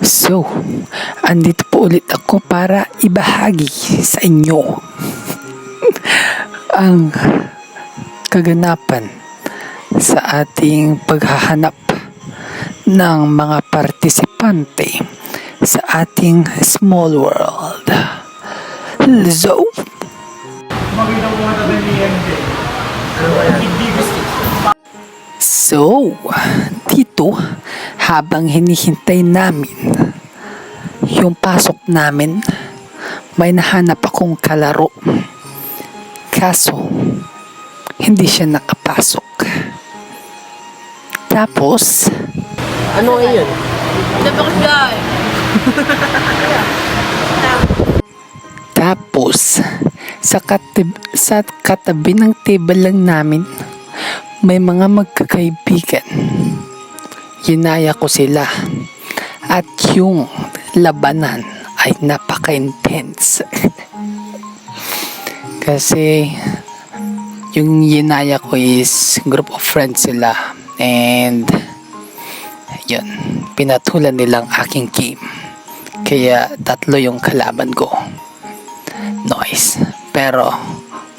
So, andito po ulit ako para ibahagi sa inyo ang kaganapan sa ating paghahanap ng mga partisipante sa ating small world. So, dito habang hinihintay namin yung pasok namin, may nahanap akong kalaro. Kaso, hindi siya nakapasok. Tapos, Ano ngayon? tapos sa katabi ng table lang namin, may mga magkakaibigan. Ginaya ko sila at yung labanan ay napaka-intense. Kasi yung ginaya ko is group of friends sila and yun, pinatulan nilang aking game. Kaya tatlo yung kalaban ko. Nice. Pero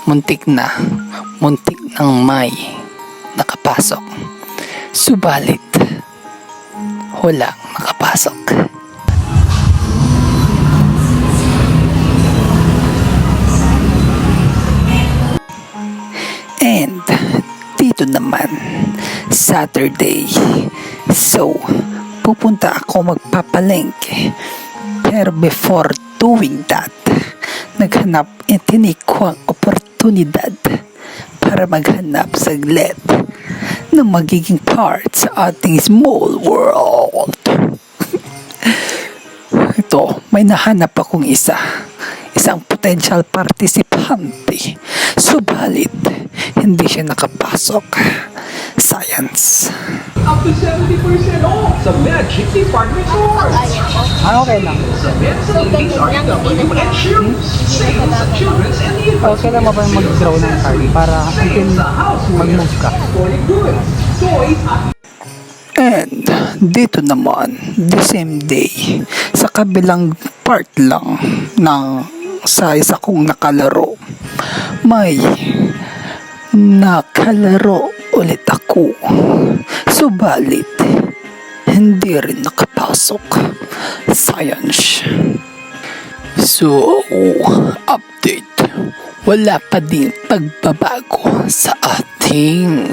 muntik nang may nakapasok. Subalit walang nakapasok. And dito naman Saturday. So, pupunta ako magpapalengke. Pero before doing that, tinik ko ang oportunidad para maghanap saglit ng magiging part sa ating small world. Ito, may nahanap akong isang potential participante. Subalit, hindi siya nakapasok. Science. Up to 70% off sa Magic Department Stores. Okay lang. Sa men's ladies, RW and shoes. Sales sa children's and the adults. Kailan mo ba mag-draw ng card para until mag-move ka? Sporting goods, toys, And dito naman, the same day, sa kabilang part lang ng sa isa kong nakalaro, may nakalaro ulit ako. Subalit, hindi rin nakapasok. Science. So, update. Wala pa din pagbabago sa ating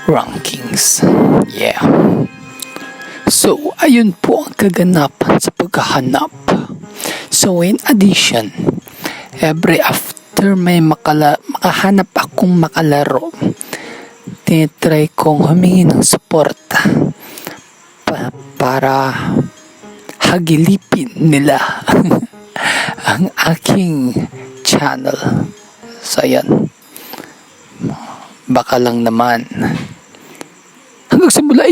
rankings. Yeah. So, ayun po ang kaganapan sa paghahanap. So, in addition, every after may makahanap akong makalaro, tinitry kong humingi ng suporta para hagilipin nila ang aking channel. So, ayan. Baka lang naman hanggang simula